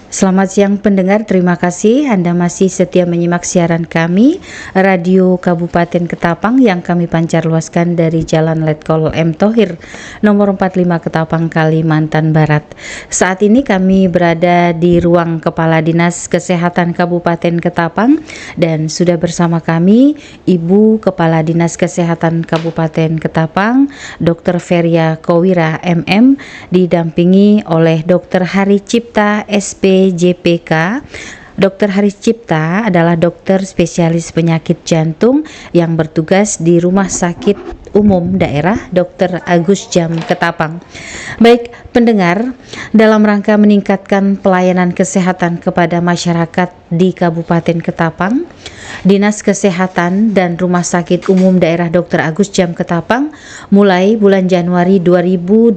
Selamat siang pendengar, terima kasih Anda masih setia menyimak siaran kami Radio Kabupaten Ketapang yang kami pancar luaskan dari Jalan Letkol M. Thohir nomor 45 Ketapang, Kalimantan Barat. Saat ini kami berada di ruang Kepala Dinas Kesehatan Kabupaten Ketapang dan sudah bersama kami Ibu Kepala Dinas Kesehatan Kabupaten Ketapang, Dr. Feria Kowira MM, didampingi oleh Dr. Hari Cipta SPJPK. Dr. Haris Cipta adalah dokter spesialis penyakit jantung yang bertugas di Rumah Sakit Umum Daerah Dr. Agus Jam Ketapang. Baik pendengar, dalam rangka meningkatkan pelayanan kesehatan kepada masyarakat di Kabupaten Ketapang, Dinas Kesehatan dan Rumah Sakit Umum Daerah Dr. Agus Jam Ketapang mulai bulan Januari 2025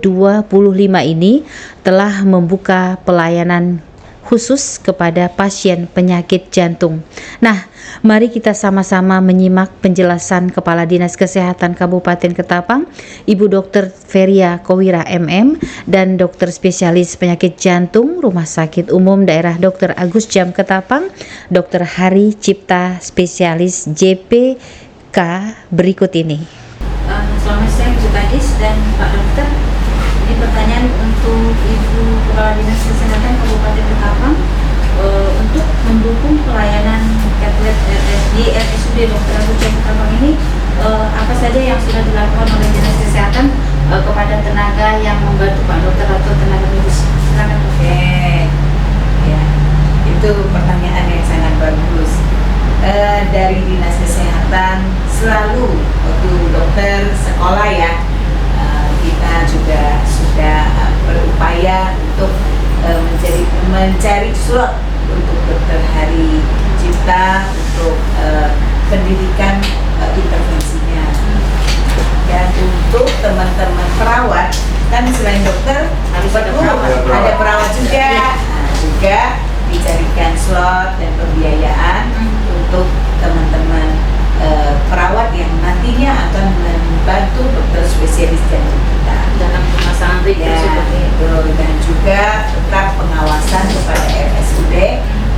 ini telah membuka pelayanan khusus kepada pasien penyakit jantung. Nah, mari kita sama-sama menyimak penjelasan Kepala Dinas Kesehatan Kabupaten Ketapang, Ibu Dr. Feria Kowira MM, dan dokter spesialis penyakit jantung Rumah Sakit Umum Daerah Dr. Agus Jam Ketapang, Dr. Hari Cipta spesialis JPK berikut ini. Selamat siang Bu Kadis dan Pak Dokter. Ini pertanyaan untuk Ibu Kepala Dinas Kesehatan Kabupaten Ketapang untuk mendukung pelayanan atlet di RSUD Dr. Agus Jam Ketapang ini, apa saja yang sudah dilakukan oleh Dinas Kesehatan kepada tenaga yang membantu Pak Dokter atau tenaga medis? Silakan. Oke, ya, itu pertanyaan yang sangat bagus. Dari Dinas Kesehatan selalu waktu dokter sekolah ya, kita juga sudah berupaya untuk mencari slot untuk Dr. Hari Cipta untuk pendidikan intervensinya. Dan untuk teman-teman perawat, kan selain dokter Harus ada ada perawat juga. Nah, juga dicarikan slot dan pembiayaan untuk teman-teman perawat yang nantinya akan membantu dokter spesialis jantung kita Dalam pemasangan rig ya, seperti itu. dan juga tetap pengawasan kepada RSUD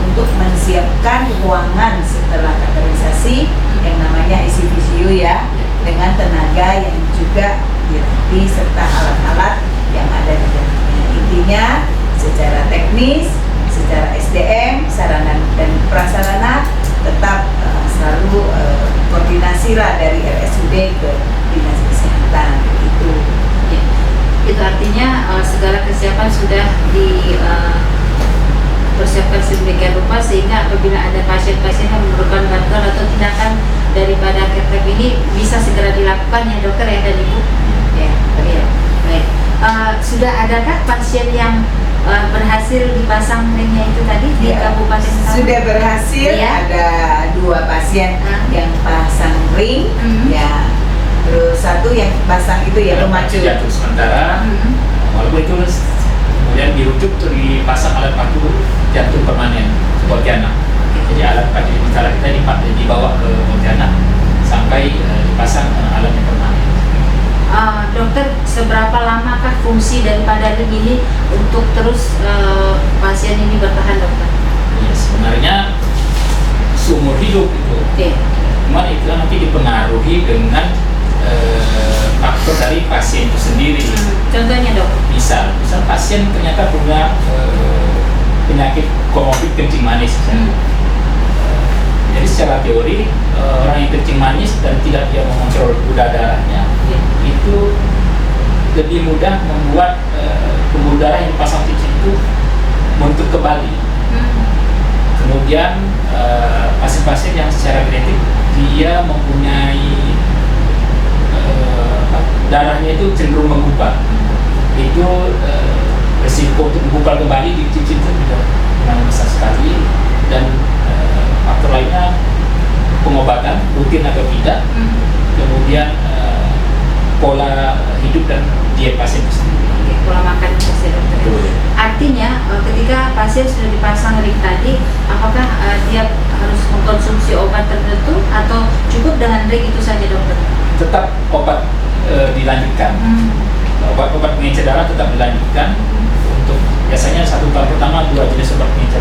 untuk menyiapkan ruangan setelah kateterisasi yang namanya ICU ya, dengan tenaga yang juga dilatih serta alat-alat yang ada di dalamnya. Intinya secara teknis, secara SDM, sarana dan prasarana tetap selalu koordinasi lah dari RSUD ke Dinas Kesehatan itu. Ya. Itu artinya segala kesiapan sudah dipersiapkan sedemikian rupa sehingga apabila ada pasien-pasien yang memerlukan bantuan atau tindakan daripada Ketrep ini bisa segera dilakukan ya dokter ya dan ibu. Ya, ya. Baik. Sudah adakah pasien yang berhasil dipasang ringnya itu tadi di Kabupaten Ketapang? Sudah berhasil, ya. ada 2 pasien yang pasang ring ya, terus 1 yang pasang itu ya pemacu jantung sementara, walaupun itu kemudian dirujuk untuk dipasang alat bantu jantung permanen Pontianak. Jadi alat bantu sementara kita dibawa ke Pontianak sampai dipasang alatnya permanen. Dokter, seberapa lamakah fungsi daripada ring ini untuk terus pasien ini bertahan, dokter? Ya, sebenarnya seumur hidup itu. Okay. Cuma itu nanti dipengaruhi dengan faktor dari pasien itu sendiri. Contohnya dok? Misal pasien ternyata punya penyakit komorbid kencing manis. Jadi secara teori orang yang kencing manis dan tidak dia mengontrol gula darahnya, itu lebih mudah membuat pembuluh darah yang pasang titik itu bentuk kembali. Kemudian pasien-pasien yang secara genetik dia mempunyai darahnya itu cenderung menggumpal, itu resiko untuk menggumpal kembali di titik itu memang besar sekali. Dan faktor lainnya pengobatan rutin atau tidak, kemudian pola hidup dan diet pasien itu sendiri. Oke, pola makan pasien dokter. Artinya ketika pasien sudah dipasang ring tadi, apakah dia harus mengkonsumsi obat tertentu atau cukup dengan ring itu saja dokter? Tetap obat dilanjutkan. Obat-obat pengencer darah tetap dilanjutkan untuk biasanya 1 tahun pertama 2 jenis obat pengencer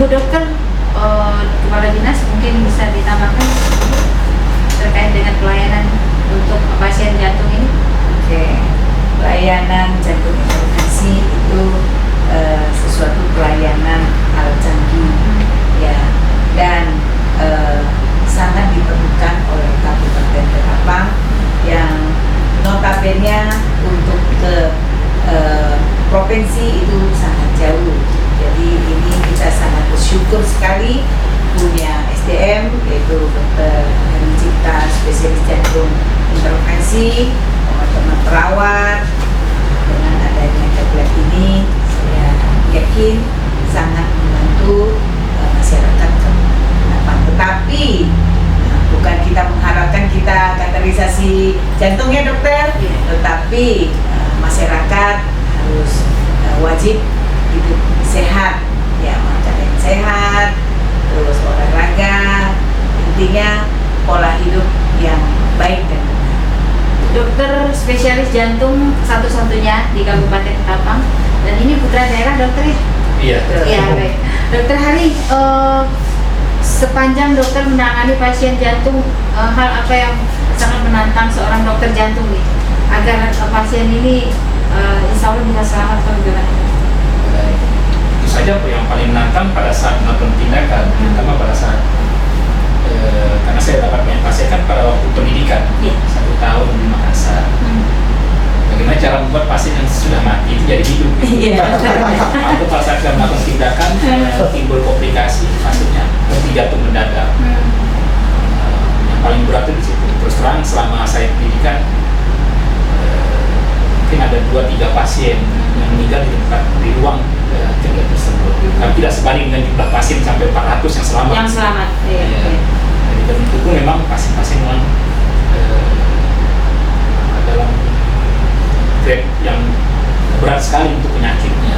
Ibu dokter, kepala dinas mungkin bisa ditambahkan terkait dengan pelayanan untuk pasien jantung ini. Oke, pelayanan jantung intervensi itu sesuatu pelayanan hal canggih ya, dan sangat diperlukan oleh Kabupaten Ketapang yang notabene untuk ke provinsi itu sangat jauh. Jadi ini kita sangat bersyukur sekali punya SDM yaitu Dr. Heri Cipta, spesialis jantung intervensi, teman-teman perawat. Dengan adanya tablet ini, saya yakin sangat membantu masyarakat Ketapang. Tetapi bukan kita mengharapkan kita kateterisasi jantung ya dokter, tetapi masyarakat harus wajib hidup sehat, ya, makan yang sehat, terus olahraga, intinya pola hidup yang baik dan benar. Dokter spesialis jantung satu-satunya di Kabupaten Ketapang, dan ini putra daerah dokter ya? Iya. Iya, baik. Dokter Hari, sepanjang dokter menangani pasien jantung, hal apa yang sangat menantang seorang dokter jantung nih, agar pasien ini insya Allah bisa selamat atau gimana? Itu saja yang paling menantang pada saat melakukan tindakan, terutama pada saat karena saya dapat banyak pasien kan pada waktu pendidikan 1 tahun di Makassar. Bagaimana cara membuat pasien yang sudah mati itu jadi hidup? Atau pada saat kita melakukan tindakan timbul komplikasi, maksudnya henti jantung mendadak. Yang paling berat itu di situ. Terus terang selama saya pendidikan mungkin ada 2-3 pasien yang meninggal di tempat di ruang jaga tersebut. Tapi tidak sebanding dengan jumlah pasien sampai 400 yang selamat. Yang selamat. Jadi tentu pun memang pasien-pasien memang dalam grade yang berat sekali untuk penyakitnya.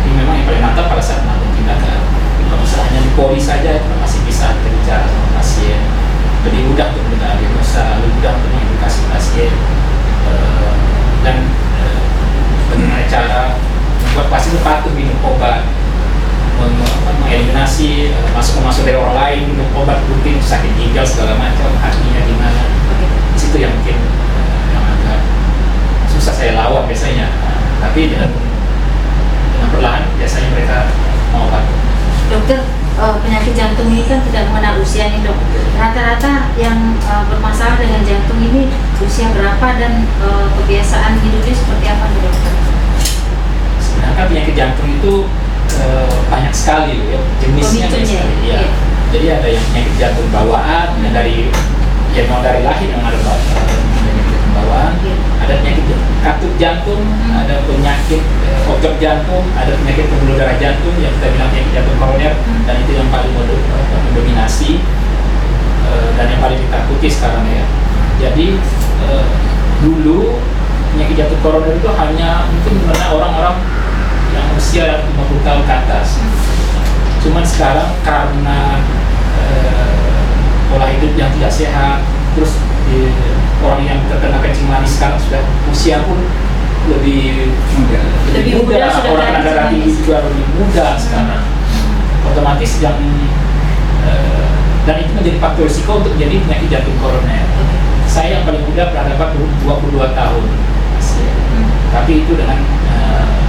Jadi memang yang paling mantap pada saat melakukan tindakan. Kalau misalnya di pori saja itu masih bisa berbicara sama pasien, lebih mudah untuk mendengar diagnosa, lebih mudah untuk mengedukasi pasien, dan bagaimana cara membuat pasien itu patuh minum obat, mengeliminasi masuk dari orang lain, minum obat rutin, sakit ginjal segala macam, hatinya gimana. Di situ yang mungkin yang agak susah saya lawan biasanya, tapi dengan perlahan biasanya mereka mau obat. Dokter, penyakit jantung ini kan tidak mengenal usia nih dok. Rata-rata yang bermasalah dengan jantung ini usia berapa dan kebiasaan hidupnya seperti apa nih dokter? Sebenarnya penyakit jantung itu banyak sekali ya, jenisnya banyak sekali. Ya. Jadi ada yang penyakit jantung bawaan, yang dari lahir yang ada penyakit bawaan, ada penyakit katup jantung, ada penyakit otot jantung, ada penyakit pembuluh darah jantung yang kita bilang penyakit jantung koroner, dan itu yang paling mendominasi dan yang paling ditakuti sekarang ya. Jadi dulu penyakit jantung koroner itu hanya mungkin karena orang-orang yang usia 50 tahun ke atas. Cuman sekarang karena pola hidup yang tidak sehat, terus orang yang terkena kencing manis sekarang sudah usia pun lebih muda, orang kena darah tinggi juga lebih muda sekarang. Otomatis yang dan itu menjadi faktor risiko untuk menjadi penyakit jantung koroner. Saya yang paling muda pernah dapat 22 tahun, tapi itu dengan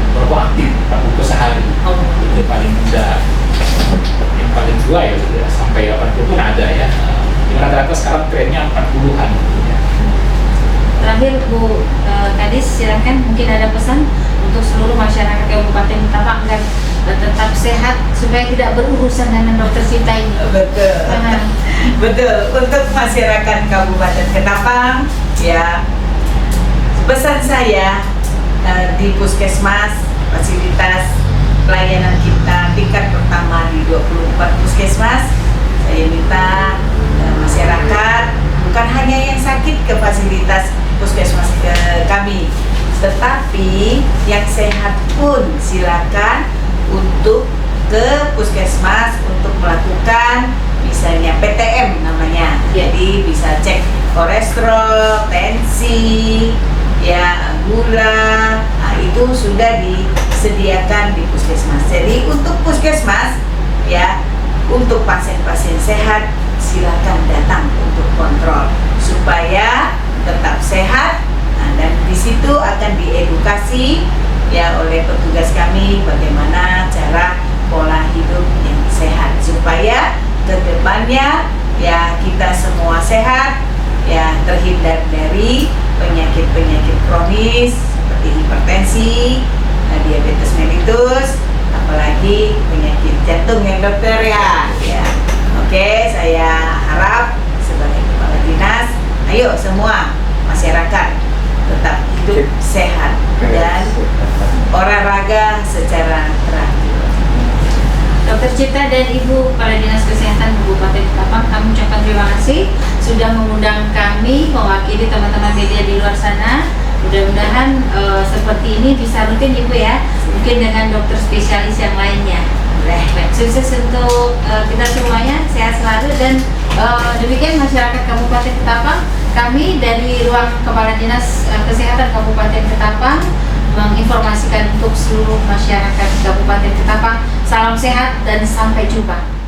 berapa aktif 4 buku sehari. Itu paling muda. Yang paling tua ya sudah sampai 80 pun ada ya. Rata-rata sekarang trennya 40-an. Terakhir Bu Kadis, silakan mungkin ada pesan untuk seluruh masyarakat Kabupaten Ketapang agar tetap sehat supaya tidak berurusan dengan dokter Sinta ini. Betul. Betul. Untuk masyarakat Kabupaten Ketapang ya, pesan saya di puskesmas, fasilitas pelayanan kita tingkat pertama di 24 puskesmas, saya minta masyarakat bukan hanya yang sakit ke fasilitas puskesmas ke kami, tetapi yang sehat pun silakan untuk ke puskesmas untuk melakukan misalnya PTM namanya. Jadi bisa cek kolesterol, tensi, ya gula, itu sudah disediakan di puskesmas. puskesmas. Jadi untuk puskesmas ya, untuk pasien-pasien sehat silakan datang untuk kontrol supaya tetap sehat. Nah, dan di situ akan diedukasi ya oleh petugas kami bagaimana cara pola hidup yang sehat supaya kedepannya ya kita semua sehat ya, terhindar dari penyakit-penyakit kronis seperti hipertensi, diabetes mellitus, apalagi penyakit jantung ya dokter ya. Oke, saya harap sebagai kepala dinas, ayo semua masyarakat tetap hidup sehat dan olahraga secara teratur. Dokter Cipta dan Ibu Kepala Dinas Kesehatan Kabupaten Ketapang, kami ucapkan terima kasih sudah mengundang kami mewakili teman-teman media di luar sana. Mudah-mudahan seperti ini bisa rutin Ibu ya, mungkin dengan dokter spesialis yang lainnya. Baik, sukses untuk kita semuanya, sehat selalu, dan demikian masyarakat Kabupaten Ketapang, kami dari ruang Kepala Dinas Kesehatan Kabupaten Ketapang menginformasikan untuk seluruh masyarakat Kabupaten Ketapang. Salam sehat dan sampai jumpa.